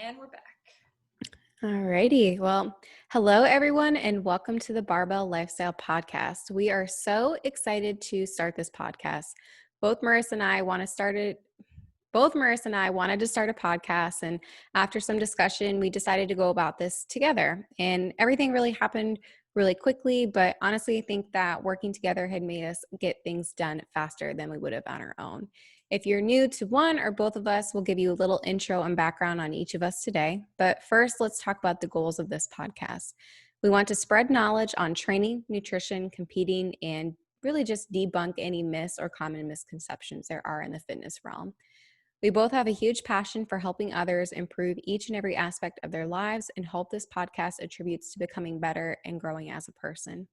And we're back. Alrighty. Well, hello everyone and welcome to the Barbell Lifestyle Podcast. We are so excited to start this podcast. Marissa and I wanted to start a podcast, and after some discussion, we decided to go about this together. And everything really happened really quickly, but honestly, I think that working together had made us get things done faster than we would have on our own. If you're new to one or both of us, we'll give you a little intro and background on each of us today. But first, let's talk about the goals of this podcast. We want to spread knowledge on training, nutrition, competing, and really just debunk any myths or common misconceptions there are in the fitness realm. We both have a huge passion for helping others improve each and every aspect of their lives and hope this podcast attributes to becoming better and growing as a person.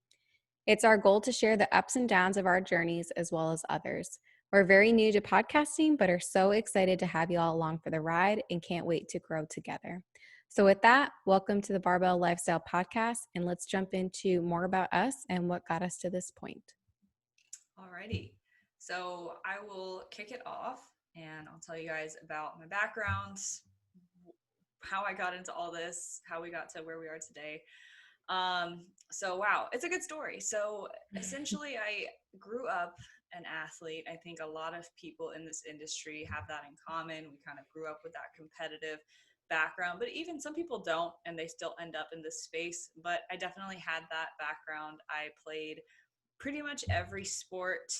It's our goal to share the ups and downs of our journeys as well as others. We're very new to podcasting, but are so excited to have you all along for the ride and can't wait to grow together. So with that, welcome to the Barbell Lifestyle Podcast, and let's jump into more about us and what got us to this point. Alrighty. So I will kick it off and I'll tell you guys about my background, how I got into all this, how we got to where we are today. Wow, it's a good story. So essentially I grew up an athlete. I think a lot of people in this industry have that in common. We kind of grew up with that competitive background, but even some people don't and they still end up in this space. But I definitely had that background. I played pretty much every sport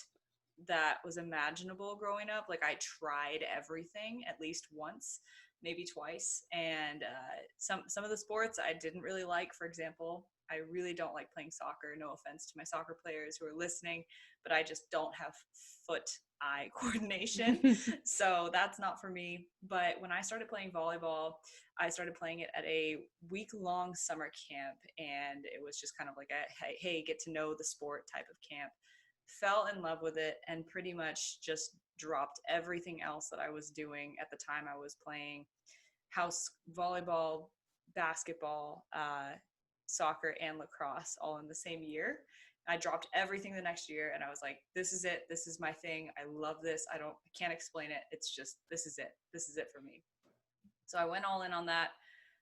that was imaginable growing up. Like I tried everything at least once, maybe twice. And some of the sports I didn't really like. For example, I really don't like playing soccer. No offense to my soccer players who are listening, but I just don't have foot-eye coordination. So that's not for me. But when I started playing volleyball, I started playing it at a week-long summer camp. And it was just kind of like a, hey, get to know the sport type of camp. Fell in love with it and pretty much just dropped everything else that I was doing at the time. I was playing house volleyball, basketball, soccer, and lacrosse all in the same year. I dropped everything the next year and I was like, this is it. This is my thing. I love this. I can't explain it. It's just, this is it. This is it for me. So I went all in on that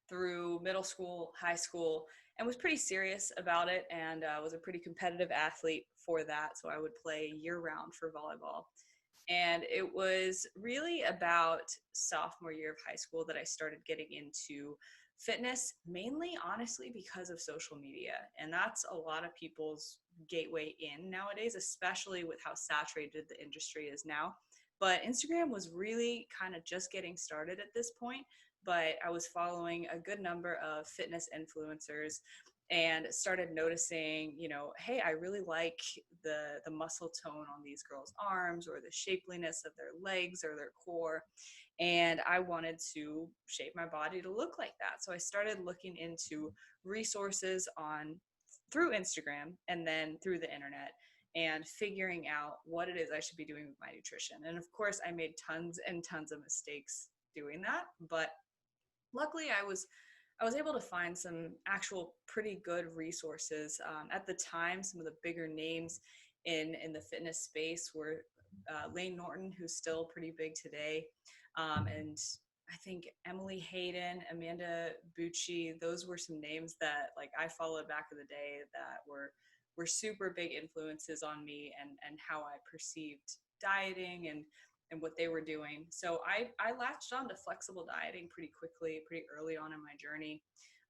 through middle school, high school, and was pretty serious about it and was a pretty competitive athlete for that. So I would play year round for volleyball. And it was really about sophomore year of high school that I started getting into fitness, mainly honestly because of social media. And that's a lot of people's gateway in nowadays, especially with how saturated the industry is now. But Instagram was really kind of just getting started at this point. But I was following a good number of fitness influencers and started noticing, hey, I really like the muscle tone on these girls' arms or the shapeliness of their legs or their core. And I wanted to shape my body to look like that. So I started looking into resources through Instagram and then through the internet and figuring out what it is I should be doing with my nutrition. And of course, I made tons and tons of mistakes doing that, but luckily I was able to find some actual pretty good resources. At the time, some of the bigger names in the fitness space were Lane Norton, who's still pretty big today, and I think Emily Hayden, Amanda Bucci. Those were some names that like I followed back in the day that were super big influences on me and how I perceived dieting and what they were doing. So I latched on to flexible dieting pretty quickly, pretty early on in my journey,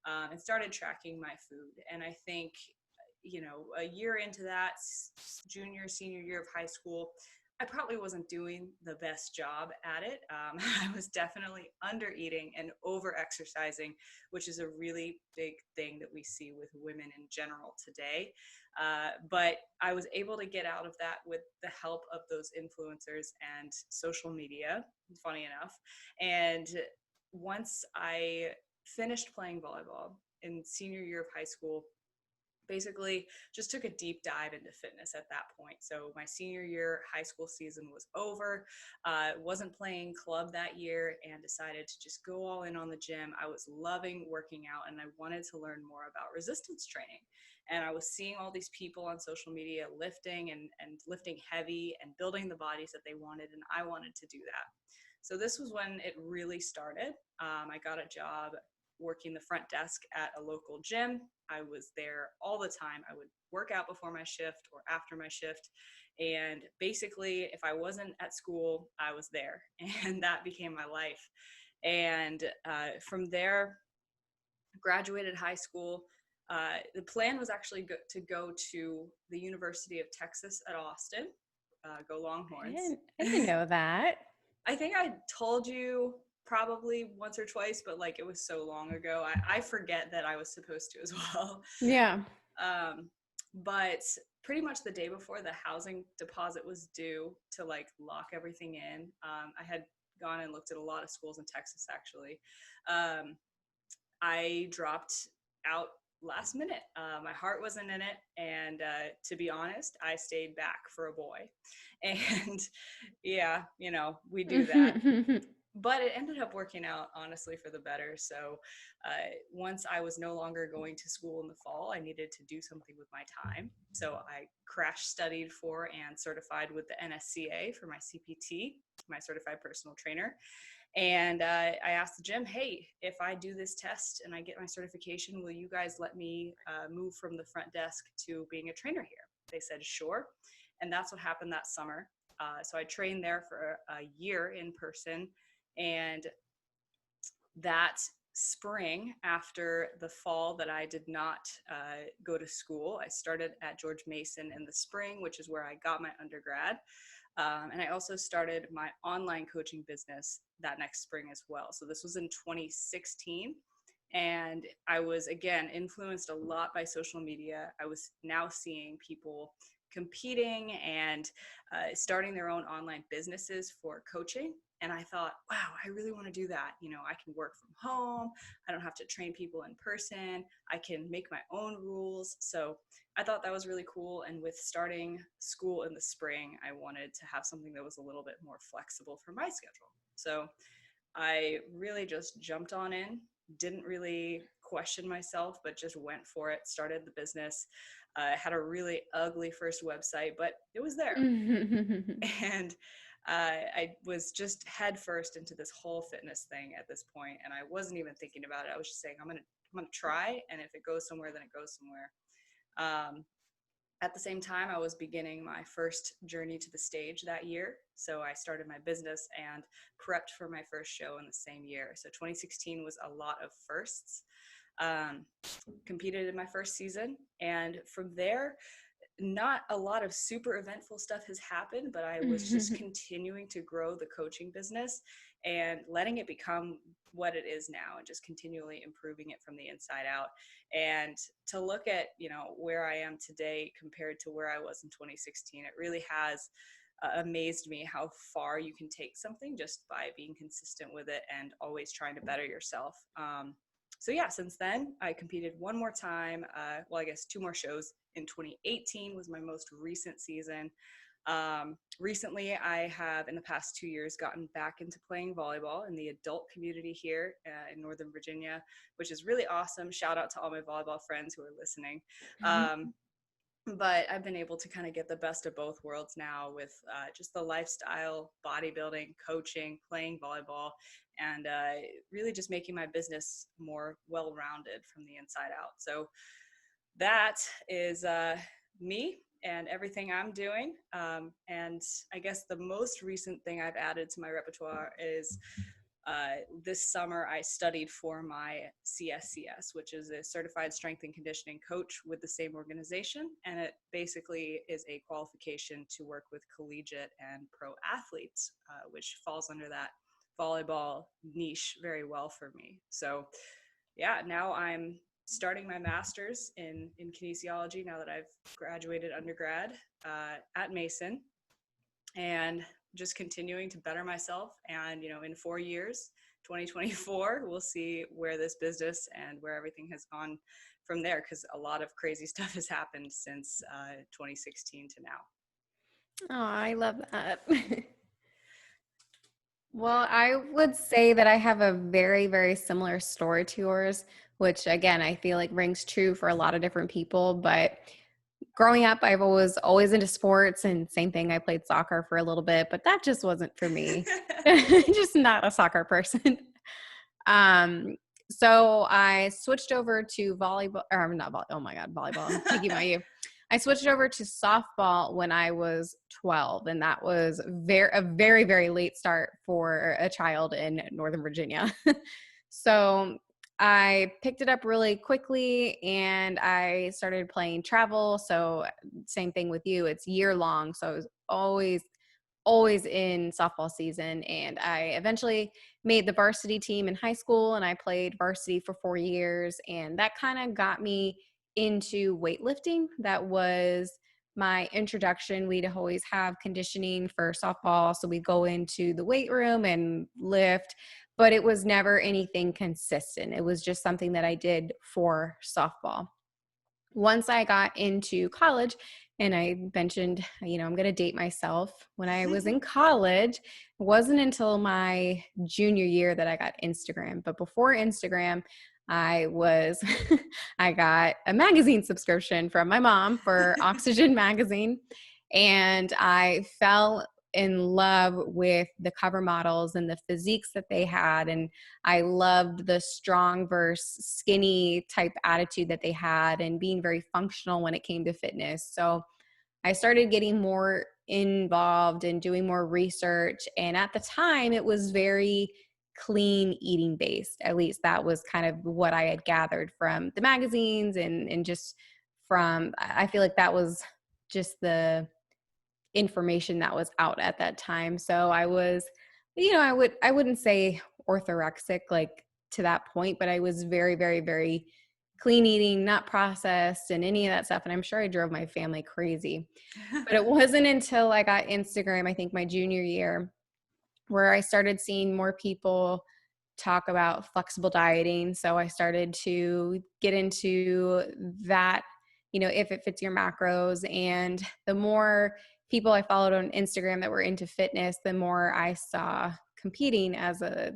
and started tracking my food. And I think, a year into that, junior, senior year of high school, I probably wasn't doing the best job at it. I was definitely under eating and over exercising, which is a really big thing that we see with women in general today. But I was able to get out of that with the help of those influencers and social media, funny enough. And once I finished playing volleyball in senior year of high school, basically just took a deep dive into fitness at that point. So my senior year high school season was over. Wasn't playing club that year and decided to just go all in on the gym. I was loving working out and I wanted to learn more about resistance training. And I was seeing all these people on social media lifting and lifting heavy and building the bodies that they wanted. And I wanted to do that. So this was when it really started. I got a job working the front desk at a local gym. I was there all the time. I would work out before my shift or after my shift. And basically, if I wasn't at school, I was there. And that became my life. And from there, graduated high school. The plan was actually to go to the University of Texas at Austin. Go Longhorns. I didn't know that. I think I told you probably once or twice, but like it was so long ago. I forget that I was supposed to as well. Yeah. But pretty much the day before the housing deposit was due to like lock everything in, I had gone and looked at a lot of schools in Texas actually. I dropped out last minute. My heart wasn't in it. And to be honest, I stayed back for a boy. And yeah, you know, we do that. But it ended up working out, honestly, for the better. So once I was no longer going to school in the fall, I needed to do something with my time. So I crash studied for and certified with the NSCA for my CPT, my certified personal trainer. And I asked the gym, hey, if I do this test and I get my certification, will you guys let me move from the front desk to being a trainer here? They said, sure. And that's what happened that summer. So I trained there for a year in person. And that spring, after the fall that I did not go to school, I started at George Mason in the spring, which is where I got my undergrad. And I also started my online coaching business that next spring as well. So this was in 2016. And I was, again, influenced a lot by social media. I was now seeing people competing and starting their own online businesses for coaching. And I thought, wow, I really want to do that. You know, I can work from home. I don't have to train people in person. I can make my own rules. So I thought that was really cool. And with starting school in the spring, I wanted to have something that was a little bit more flexible for my schedule. So I really just jumped on in, didn't really question myself, but just went for it, started the business. Had a really ugly first website, but it was there. And I was just head first into this whole fitness thing at this point, and I wasn't even thinking about it. I was just saying, I'm gonna try, and if it goes somewhere, then it goes somewhere. At the same time, I was beginning my first journey to the stage that year. So I started my business and prepped for my first show in the same year. So 2016 was a lot of firsts. Competed in my first season. And from there, not a lot of super eventful stuff has happened, but I was just continuing to grow the coaching business and letting it become what it is now and just continually improving it from the inside out. And to look at, you know, where I am today compared to where I was in 2016, it really has amazed me how far you can take something just by being consistent with it and always trying to better yourself. So yeah, since then I competed one more time. I guess two more shows. In 2018 was my most recent season. Recently, I have in the past 2 years gotten back into playing volleyball in the adult community here in Northern Virginia, which is really awesome. Shout out to all my volleyball friends who are listening. But I've been able to kind of get the best of both worlds now with just the lifestyle, bodybuilding, coaching, playing volleyball, and really just making my business more well-rounded from the inside out. So that is me and everything I'm doing. And I guess the most recent thing I've added to my repertoire is this summer I studied for my CSCS, which is a certified strength and conditioning coach with the same organization. And it basically is a qualification to work with collegiate and pro athletes, which falls under that volleyball niche very well for me. So yeah, now I'm starting my master's in kinesiology now that I've graduated undergrad at Mason, and just continuing to better myself. And, you know, in 4 years, 2024, we'll see where this business and where everything has gone from there, because a lot of crazy stuff has happened since 2016 to now. Oh, I love that. Well, I would say that I have a very, very similar story to yours, which again, I feel like rings true for a lot of different people. But growing up, I was always into sports, and same thing. I played soccer for a little bit, but that just wasn't for me. Just not a soccer person. Um, so I switched over to volleyball, or not volleyball. Oh my God, volleyball. I'm thinking about you. I switched over to softball when I was 12, and that was a very, very late start for a child in Northern Virginia. So I picked it up really quickly, and I started playing travel. So same thing with you. It's year long. So I was always in softball season, and I eventually made the varsity team in high school, and I played varsity for 4 years, and that kind of got me into weightlifting. That was my introduction. We'd always have conditioning for softball, so we'd go into the weight room and lift, but it was never anything consistent. It was just something that I did for softball. Once I got into college, and I mentioned, I'm going to date myself. When I was in college, it wasn't until my junior year that I got Instagram. But before Instagram, I got a magazine subscription from my mom for Oxygen magazine. And I fell in love with the cover models and the physiques that they had. And I loved the strong versus skinny type attitude that they had, and being very functional when it came to fitness. So I started getting more involved and doing more research. And at the time, it was very clean eating based. At least that was kind of what I had gathered from the magazines, and just I feel like that was just the information that was out at that time. So I was, I wouldn't say orthorexic like to that point, but I was very, very, very clean eating, not processed and any of that stuff. And I'm sure I drove my family crazy. But it wasn't until I got Instagram, I think my junior year, where I started seeing more people talk about flexible dieting. So I started to get into that, if it fits your macros. And the more people I followed on Instagram that were into fitness, the more I saw competing as a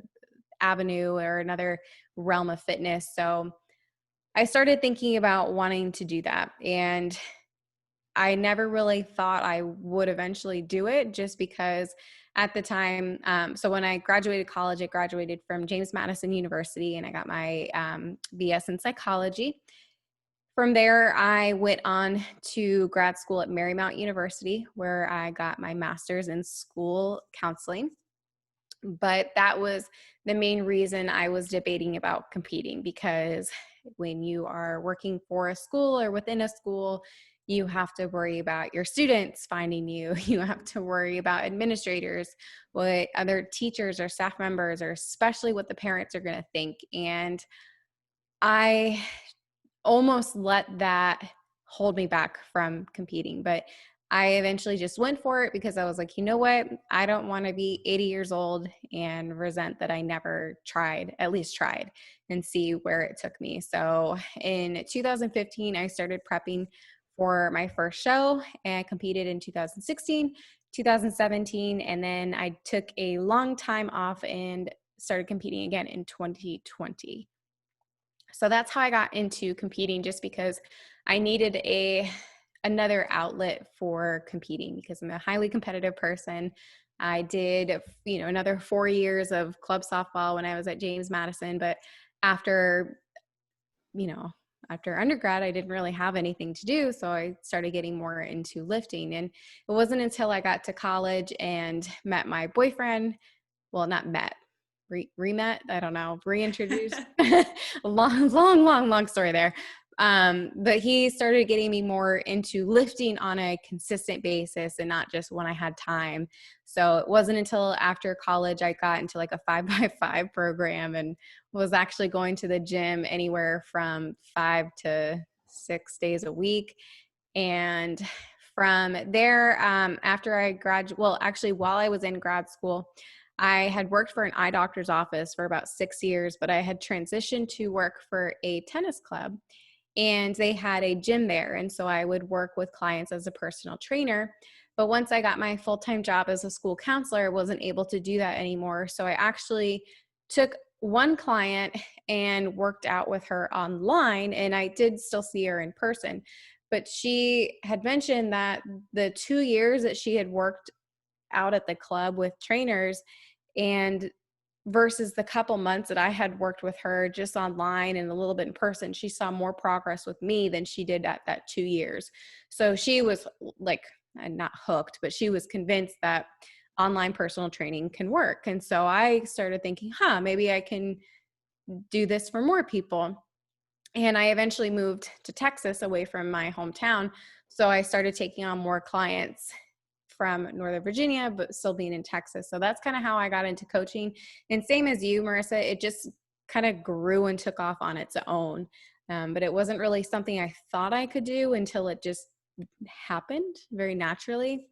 avenue or another realm of fitness. So I started thinking about wanting to do that. And I never really thought I would eventually do it, just because at the time, so when I graduated college, I graduated from James Madison University, and I got my BS in psychology. From there, I went on to grad school at Marymount University, where I got my master's in school counseling. But that was the main reason I was debating about competing, because when you are working for a school or within a school, you have to worry about your students finding you. You have to worry about administrators, what other teachers or staff members, or especially what the parents are going to think. And I almost let that hold me back from competing. But I eventually just went for it, because I was like, you know what? I don't want to be 80 years old and resent that I never at least tried, and see where it took me. So in 2015, I started prepping for my first show, and I competed in 2016, 2017, and then I took a long time off and started competing again in 2020. So that's how I got into competing, just because I needed another outlet for competing, because I'm a highly competitive person. I did, another 4 years of club softball when I was at James Madison, but after undergrad, I didn't really have anything to do. So I started getting more into lifting. And it wasn't until I got to college and met my boyfriend. Well, not met, re-met. I don't know, reintroduced. long story there. But he started getting me more into lifting on a consistent basis, and not just when I had time. So it wasn't until after college I got into like a 5x5 program, and was actually going to the gym anywhere from 5 to 6 days a week. And from there, after I while I was in grad school, I had worked for an eye doctor's office for about 6 years, but I had transitioned to work for a tennis club, and they had a gym there. And so I would work with clients as a personal trainer. But once I got my full-time job as a school counselor, I wasn't able to do that anymore. So I actually took one client and worked out with her online, and I did still see her in person. but she had mentioned that the 2 years that she had worked out at the club with trainers and versus the couple months that I had worked with her just online and a little bit in person, she saw more progress with me than she did at that 2 years. So she was like, not hooked, but she was convinced that online personal training can work. And so I started thinking, maybe I can do this for more people. And I eventually moved to Texas away from my hometown. So I started taking on more clients from Northern Virginia, but still being in Texas. So that's kind of how I got into coaching. And same as you, Marissa, it just kind of grew and took off on its own. But it wasn't really something I thought I could do until it just happened very naturally.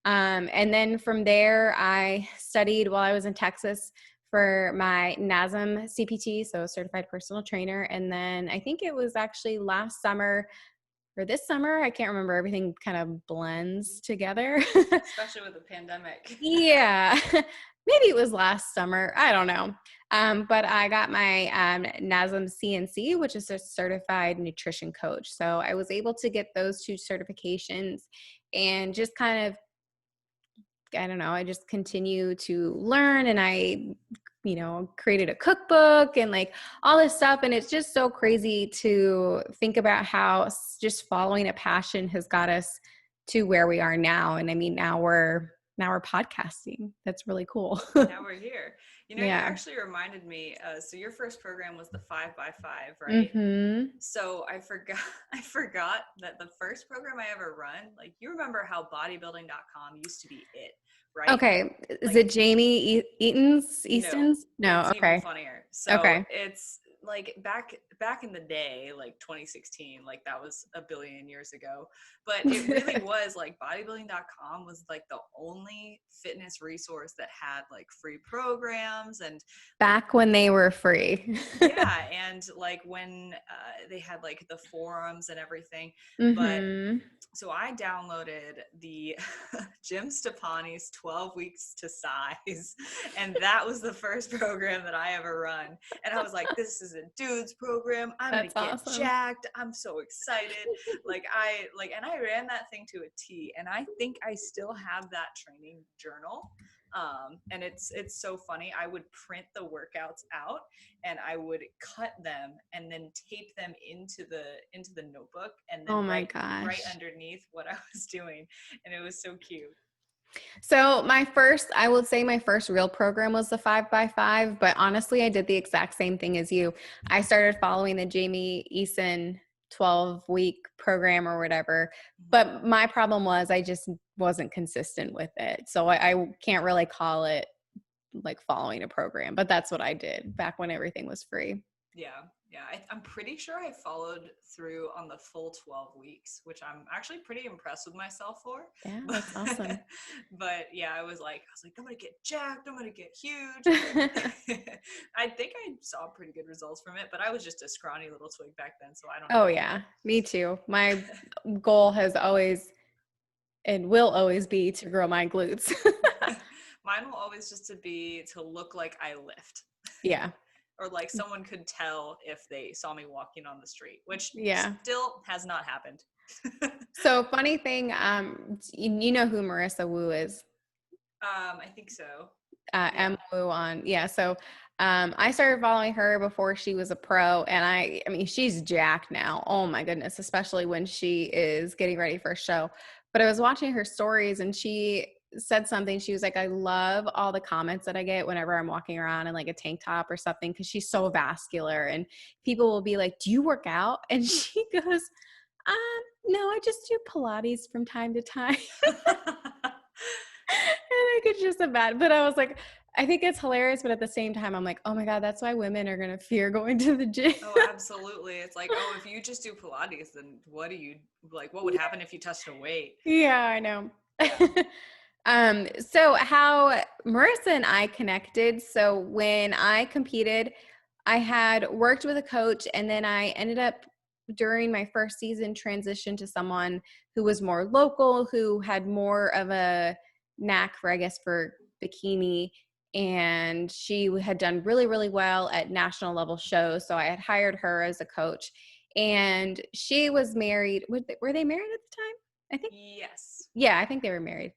And then from there, I studied while I was in Texas for my NASM CPT, so certified personal trainer. And then I think it was actually last summer or this summer, I can't remember, everything kind of blends together. Especially with the pandemic. Yeah, maybe it was last summer. I don't know. But I got my NASM CNC, which is a certified nutrition coach. So I was able to get those 2 certifications and just kind of, I don't know, I just continue to learn, and I, created a cookbook and like all this stuff. And it's just so crazy to think about how just following a passion has got us to where we are now. And I mean, now we're podcasting. That's really cool. Now we're here. You Yeah. actually reminded me, so your first program was the 5x5, right? Mm-hmm. So I forgot that the first program I ever run, like, you remember how bodybuilding.com used to be it, right? Okay. Is Like, it Jamie Easton's? No. It's Okay. even funnier. So Okay. it's like back in the day, like 2016, like that was a billion years ago. But it really was like bodybuilding.com was like the only fitness resource that had like free programs and Back when they were free. yeah, and like when they had like the forums and everything. But Mm-hmm. so I downloaded the Jim Stepani's 12 Weeks to Size, and that was the first program that I ever run. And I was like, this is a dude's program. I'm going to get awesome. jacked. I'm so excited. And I ran that thing to a T, and I think I still have that training journal. And it's so funny. I would print the workouts out and I would cut them and then tape them into the notebook and then write underneath what I was doing. And it was so cute. So I would say my first real program was the 5x5, but honestly, I did the exact same thing as you. I started following the Jamie Eason 12-week program or whatever, but my problem was I just wasn't consistent with it. So I can't really call it like following a program, but that's what I did back when everything was free. Yeah. I'm pretty sure I followed through on the full 12 weeks, which I'm actually pretty impressed with myself for. Yeah, that's awesome. But yeah, I was like, I'm going to get jacked. I'm going to get huge. I think I saw pretty good results from it, but I was just a scrawny little twig back then. So I don't know. Oh yeah, me too. My goal has always and will always be to grow my glutes. Mine will always just to look like I lift. Yeah. Or like someone could tell if they saw me walking on the street, which still has not happened. So funny thing, you know who Marissa Wu is? I think so. M Wu on, yeah. So I started following her before she was a pro, and I mean, she's jacked now. Oh my goodness, especially when she is getting ready for a show. But I was watching her stories, and she said something. She was like, I love all the comments that I get whenever I'm walking around in like a tank top or something, because she's so vascular, and people will be like, do you work out? And she goes, no, I just do Pilates from time to time. And I could just imagine, but I was like, I think it's hilarious, but at the same time, I'm like, oh my God, that's why women are going to fear going to the gym. Oh, absolutely. It's like, oh, if you just do Pilates, then what would happen if you touched a weight? Yeah, I know. So how Marissa and I connected. So when I competed, I had worked with a coach, and then I ended up during my first season transitioned to someone who was more local, who had more of a knack for, I guess, for bikini. And she had done really, really well at national level shows. So I had hired her as a coach. And she was married. Were they married at the time? I think. Yes. Yeah, I think they were married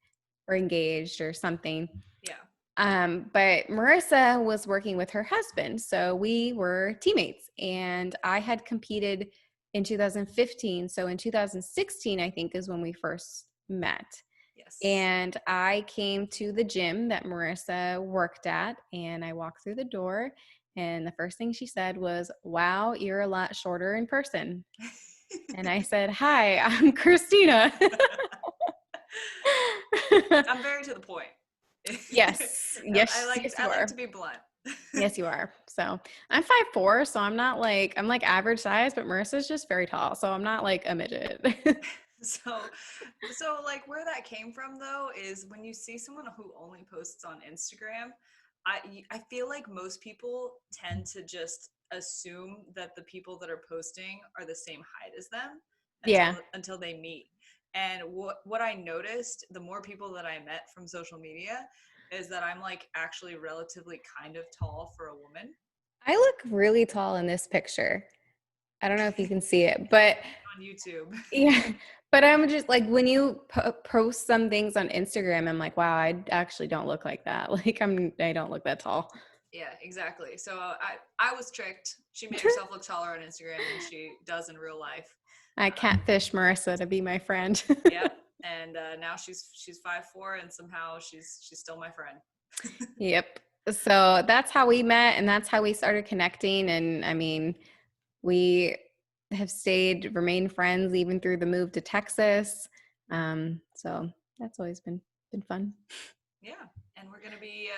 or engaged or something. Yeah. But Marissa was working with her husband. So we were teammates, and I had competed in 2015. So in 2016, I think, is when we first met. Yes. And I came to the gym that Marissa worked at, and I walked through the door, and the first thing she said was, "Wow, you're a lot shorter in person." And I said, "Hi, I'm Christina." I'm very to the point. Yes. I Yes, like yes, I you like are. to be blunt. Yes, you are. So I'm 5'4", so I'm like average size, but Marissa's just very tall. So I'm not like a midget. So, so like where that came from though is when you see someone who only posts on Instagram, I feel like most people tend to just assume that the people that are posting are the same height as them Yeah. until they meet. And what I noticed, the more people that I met from social media, is that I'm like actually relatively kind of tall for a woman. I look really tall in this picture. I don't know if you can see it, but On YouTube. yeah. But I'm just like, when you post some things on Instagram, I'm like, wow, I actually don't look like that. Like I don't look that tall. Yeah, exactly. So I was tricked. She made herself look taller on Instagram than she does in real life. I catfish Marissa to be my friend. Yep. And now she's 5'4", and somehow she's still my friend. Yep. So that's how we met, and that's how we started connecting. And I mean, we have remained friends even through the move to Texas. So that's always been fun. Yeah. And we're going to be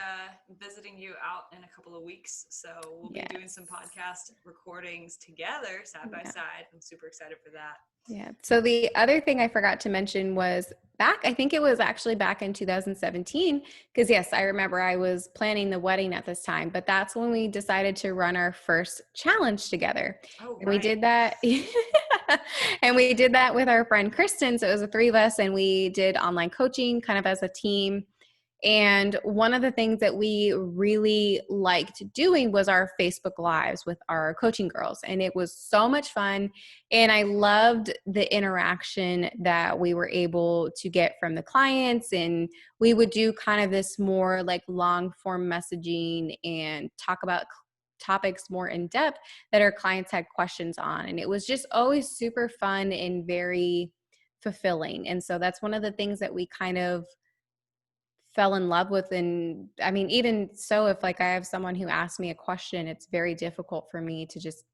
visiting you out in a couple of weeks. So we'll be doing some Yes. podcast recordings together, side by Yeah. side. I'm super excited for that. Yeah. So the other thing I forgot to mention was I think it was actually back in 2017, because yes, I remember I was planning the wedding at this time, but that's when we decided to run our first challenge together. Oh, And we right. did that. And we did that with our friend Kristen. So it was the three of us, and we did online coaching kind of as a team. And one of the things that we really liked doing was our Facebook Lives with our coaching girls. And it was so much fun. And I loved the interaction that we were able to get from the clients. And we would do kind of this more like long form messaging and talk about topics more in depth that our clients had questions on. And it was just always super fun and very fulfilling. And so that's one of the things that we kind of fell in love with. And I mean, even so, if like I have someone who asks me a question, it's very difficult for me to just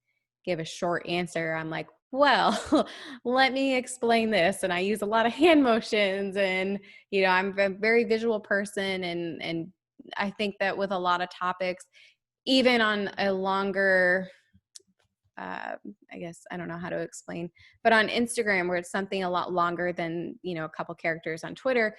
give a short answer. I'm like, well, let me explain this. And I use a lot of hand motions, and I'm a very visual person, and I think that with a lot of topics, even on a longer I guess I don't know how to explain, but on Instagram, where it's something a lot longer than a couple characters on Twitter,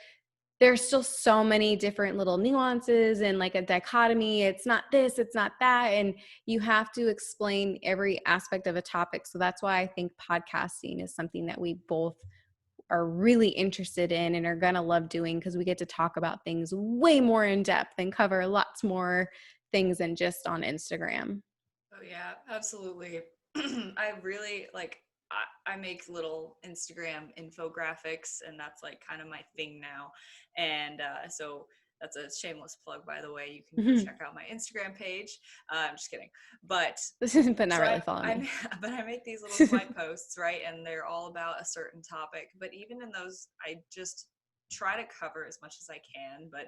there's still so many different little nuances and like a dichotomy. It's not this, it's not that. And you have to explain every aspect of a topic. So that's why I think podcasting is something that we both are really interested in and are going to love doing, because we get to talk about things way more in depth and cover lots more things than just on Instagram. Oh yeah, absolutely. I really like I make little Instagram infographics, and that's like kind of my thing now. And so that's a shameless plug, by the way. You can go check out my Instagram page. I'm just kidding, but But not so really follow me. but I make these little swipe posts, right? And they're all about a certain topic. But even in those, I just try to cover as much as I can. But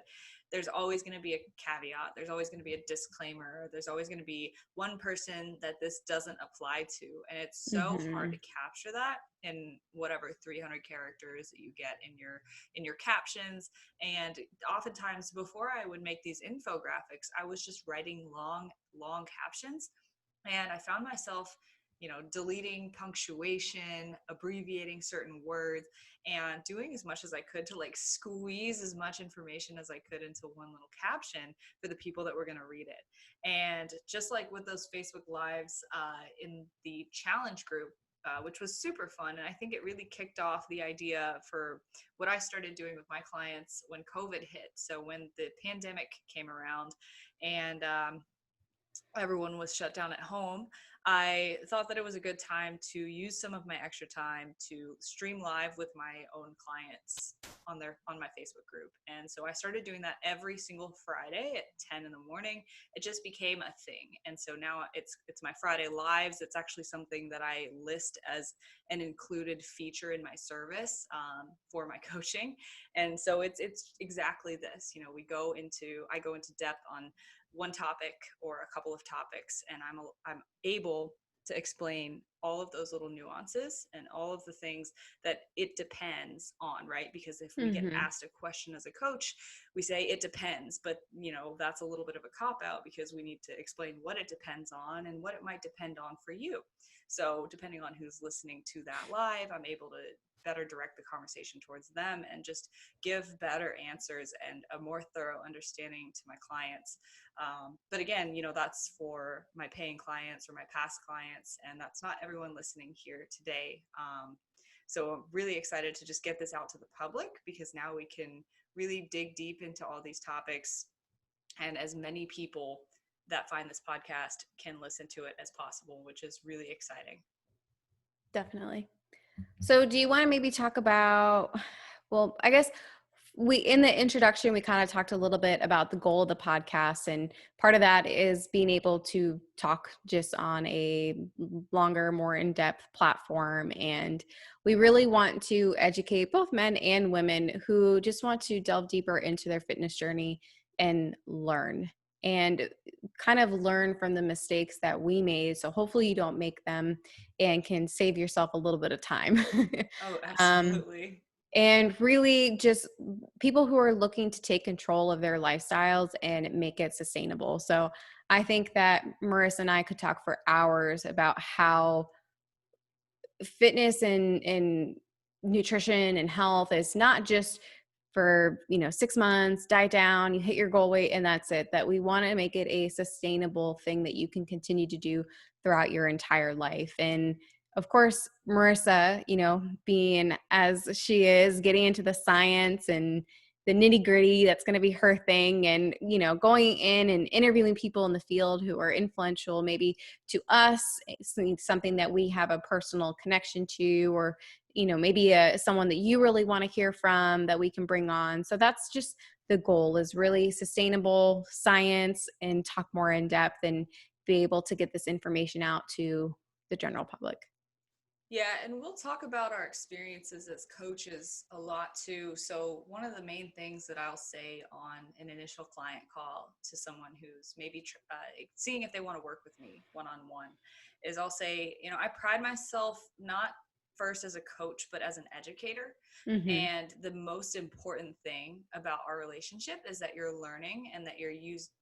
there's always going to be a caveat. There's always going to be a disclaimer. There's always going to be one person that this doesn't apply to. And it's so hard to capture that in whatever 300 characters that you get in your captions. And oftentimes before I would make these infographics, I was just writing long captions. And I found myself deleting punctuation, abbreviating certain words, and doing as much as I could to like squeeze as much information as I could into one little caption for the people that were going to read it. And just like with those Facebook Lives in the challenge group, which was super fun. And I think it really kicked off the idea for what I started doing with my clients when COVID hit. So when the pandemic came around, and everyone was shut down at home, I thought that it was a good time to use some of my extra time to stream live with my own clients on my Facebook group. And so I started doing that every single Friday at 10 in the morning. It just became a thing. And so now it's my Friday lives. It's actually something that I list as an included feature in my service for my coaching. And so it's exactly this. You know, I go into depth on one topic or a couple of topics, and I'm able to explain all of those little nuances and all of the things that it depends on, right? Because if we get asked a question as a coach, we say it depends, but you know, that's a little bit of a cop out because we need to explain what it depends on and what it might depend on for you. So depending on who's listening to that live, I'm able to better direct the conversation towards them and just give better answers and a more thorough understanding to my clients. But again, you know, that's for my paying clients or my past clients, and that's not everyone listening here today. So I'm really excited to just get this out to the public because now we can really dig deep into all these topics, and as many people that find this podcast can listen to it as possible, which is really exciting. Definitely. So do you want to maybe talk about, well, I guess in the introduction, we kind of talked a little bit about the goal of the podcast. And part of that is being able to talk just on a longer, more in-depth platform. And we really want to educate both men and women who just want to delve deeper into their fitness journey and learn from the mistakes that we made. So hopefully you don't make them and can save yourself a little bit of time. Oh, absolutely. And really just people who are looking to take control of their lifestyles and make it sustainable. So I think that Marissa and I could talk for hours about how fitness and nutrition and health is not just for 6 months, diet down, you hit your goal weight and that's it. That we want to make it a sustainable thing that you can continue to do throughout your entire life. And of course, Marissa, being as she is, getting into the science and the nitty gritty, that's going to be her thing. And, going in and interviewing people in the field who are influential, maybe to us, something that we have a personal connection to, or, maybe someone that you really want to hear from that we can bring on. So that's just the goal, is really sustainable science and talk more in depth and be able to get this information out to the general public. Yeah, and we'll talk about our experiences as coaches a lot too. So one of the main things that I'll say on an initial client call to someone who's maybe seeing if they want to work with me one-on-one is I'll say, I pride myself not first as a coach, but as an educator. Mm-hmm. And the most important thing about our relationship is that you're learning and that you're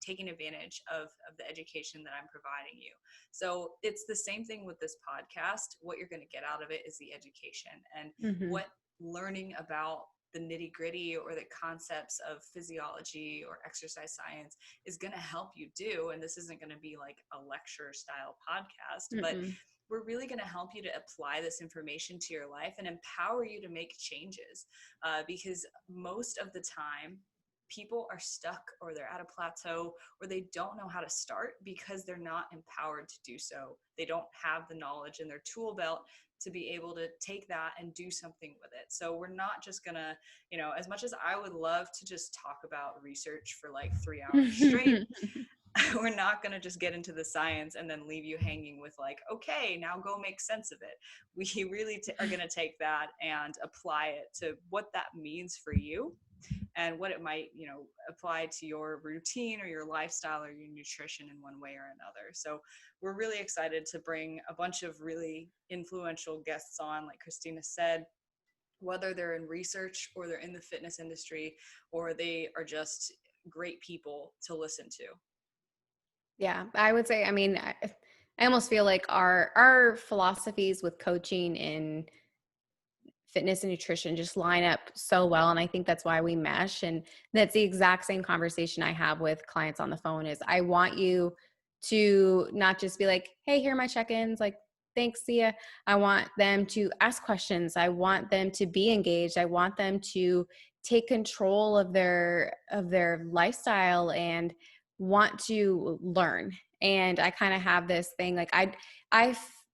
taking advantage of the education that I'm providing you. So it's the same thing with this podcast. What you're going to get out of it is the education, and what learning about the nitty gritty or the concepts of physiology or exercise science is going to help you do. And this isn't going to be like a lecture style podcast, but we're really going to help you to apply this information to your life and empower you to make changes. Because most of the time, people are stuck or they're at a plateau or they don't know how to start because they're not empowered to do so. They don't have the knowledge in their tool belt to be able to take that and do something with it. So we're not just going to, as much as I would love to just talk about research for like 3 hours straight, we're not going to just get into the science and then leave you hanging with like, okay, now go make sense of it. We really are going to take that and apply it to what that means for you and what it might, apply to your routine or your lifestyle or your nutrition in one way or another. So we're really excited to bring a bunch of really influential guests on, like Christina said, whether they're in research or they're in the fitness industry or they are just great people to listen to. Yeah, I would say, I almost feel like our philosophies with coaching and fitness and nutrition just line up so well. And I think that's why we mesh. And that's the exact same conversation I have with clients on the phone is I want you to not just be like, hey, here are my check-ins, like, thanks, see ya. I want them to ask questions. I want them to be engaged. I want them to take control of their lifestyle and want to learn. And I kind of have this thing, like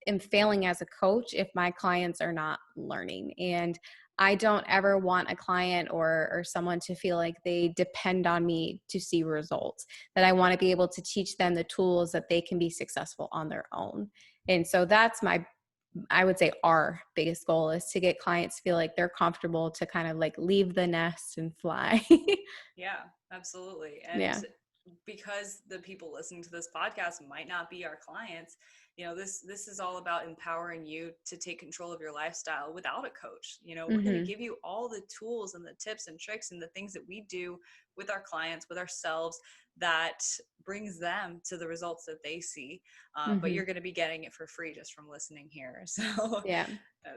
am failing as a coach if my clients are not learning. And I don't ever want a client or someone to feel like they depend on me to see results, that I want to be able to teach them the tools that they can be successful on their own. And so that's I would say our biggest goal is to get clients to feel like they're comfortable to kind of like leave the nest and fly. Yeah, absolutely. And Yeah. because the people listening to this podcast might not be our clients, this is all about empowering you to take control of your lifestyle without a coach. We're going to give you all the tools and the tips and tricks and the things that we do with our clients, with ourselves, that brings them to the results that they see. But you're going to be getting it for free just from listening here. So Yeah.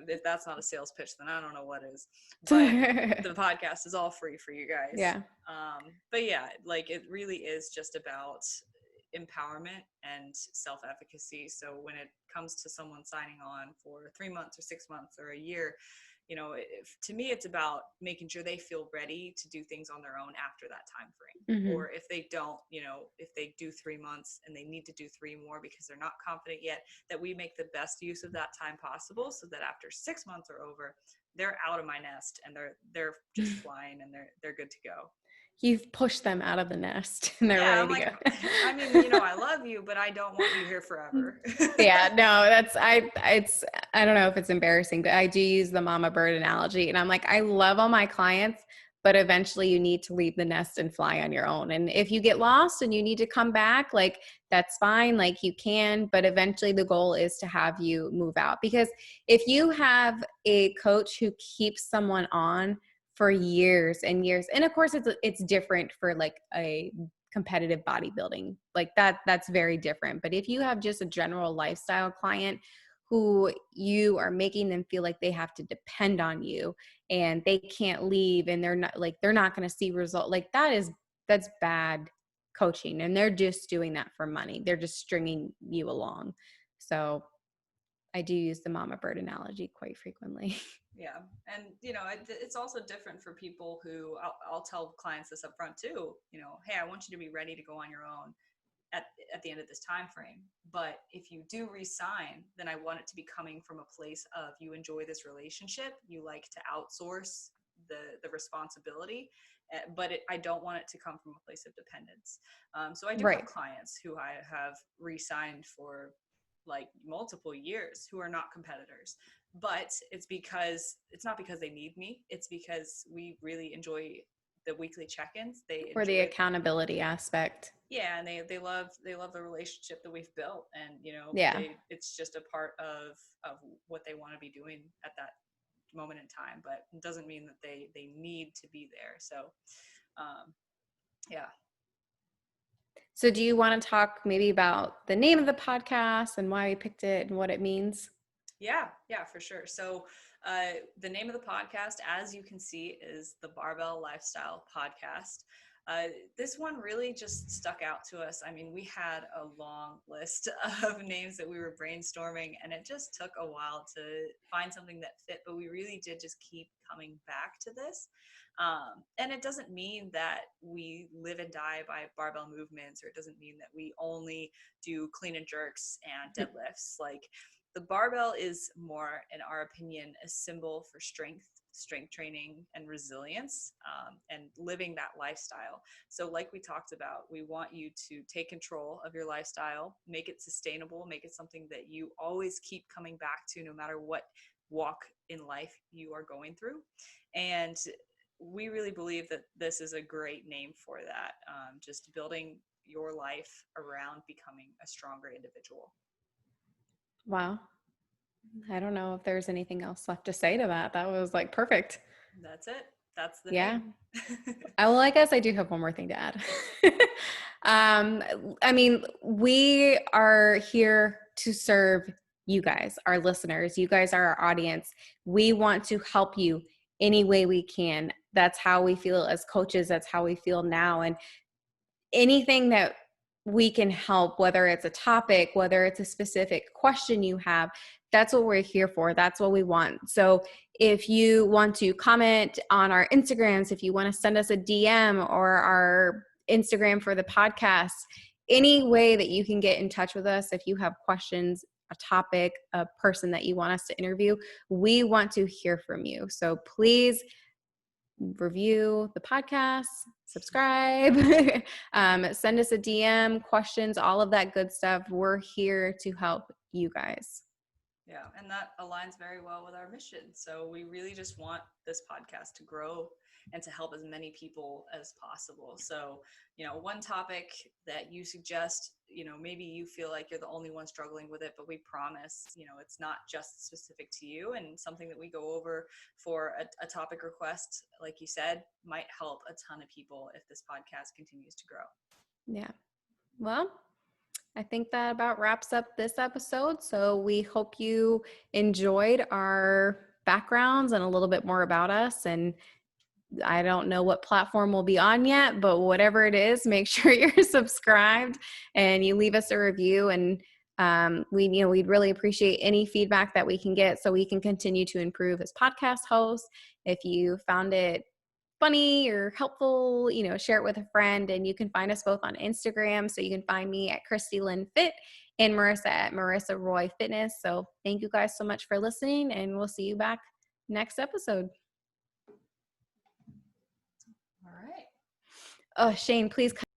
if that's not a sales pitch, then I don't know what is. But the podcast is all free for you guys. Yeah. But yeah, like it really is just about empowerment and self-efficacy. So when it comes to someone signing on for 3 months or 6 months or a year, to me, it's about making sure they feel ready to do things on their own after that time frame. Or if they don't, if they do 3 months and they need to do 3 more because they're not confident yet, that we make the best use of that time possible, so that after 6 months are over, they're out of my nest and they're just flying and they're good to go. You've pushed them out of the nest and they're ready to go. I mean, I love you, but I don't want you here forever. Yeah, no, I don't know if it's embarrassing, but I do use the mama bird analogy. And I'm like, I love all my clients, but eventually you need to leave the nest and fly on your own. And if you get lost and you need to come back, like that's fine, like you can, but eventually the goal is to have you move out. Because if you have a coach who keeps someone on for years and years, and of course it's different for like a competitive bodybuilding, like that's very different. But if you have just a general lifestyle client who you are making them feel like they have to depend on you and they can't leave and they're not going to see result, like that's bad coaching, and they're just doing that for money. They're just stringing you along. So I do use the mama bird analogy quite frequently. Yeah. And, it's also different for people who I'll tell clients this up front too, hey, I want you to be ready to go on your own at the end of this time frame. But if you do resign, then I want it to be coming from a place of you enjoy this relationship, you like to outsource the responsibility, but I don't want it to come from a place of dependence. So I do have clients who I have re-signed for like multiple years who are not competitors, but it's not because they need me. It's because we really enjoy the weekly check-ins. For the accountability aspect. Yeah. And they love the relationship that we've built, and, it's just a part of what they want to be doing at that moment in time, but it doesn't mean that they need to be there. So, yeah. So do you want to talk maybe about the name of the podcast and why we picked it and what it means? Yeah, for sure. So the name of the podcast, as you can see, is the Barbell Lifestyle Podcast. This one really just stuck out to us. I mean, we had a long list of names that we were brainstorming, and it just took a while to find something that fit, but we really did just keep coming back to this. And it doesn't mean that we live and die by barbell movements, or it doesn't mean that we only do clean and jerks and deadlifts. Like, the barbell is more, in our opinion, a symbol for strength training and resilience, and living that lifestyle. So like we talked about, we want you to take control of your lifestyle, make it sustainable, make it something that you always keep coming back to no matter what walk in life you are going through. And we really believe that this is a great name for that, just building your life around becoming a stronger individual. Wow. I don't know if there's anything else left to say to that. That was like perfect. That's it. That's the name. Well, I guess I do have one more thing to add. I mean, we are here to serve you guys, our listeners. You guys are our audience. We want to help you any way we can. That's how we feel as coaches. That's how we feel now. And anything that we can help, whether it's a topic, whether it's a specific question you have, that's what we're here for. That's what we want. So if you want to comment on our Instagrams, if you want to send us a DM or our Instagram for the podcast, any way that you can get in touch with us, if you have questions, a topic, a person that you want us to interview, we want to hear from you. So please review the podcast, subscribe, send us a DM, questions, all of that good stuff. We're here to help you guys. Yeah, and that aligns very well with our mission. So we really just want this podcast to grow and to help as many people as possible. So, one topic that you suggest, maybe you feel like you're the only one struggling with it, but we promise, it's not just specific to you, and something that we go over for a topic request, like you said, might help a ton of people if this podcast continues to grow. Yeah. Well, I think that about wraps up this episode. So we hope you enjoyed our backgrounds and a little bit more about us. And I don't know what platform we'll be on yet, but whatever it is, make sure you're subscribed and you leave us a review. And we'd really appreciate any feedback that we can get so we can continue to improve as podcast hosts. If you found it funny or helpful, share it with a friend. And you can find us both on Instagram. So you can find me at Christy Lynn Fit and Marissa at Marissa Roy Fitness. So thank you guys so much for listening, and we'll see you back next episode. All right. Oh, Shane, please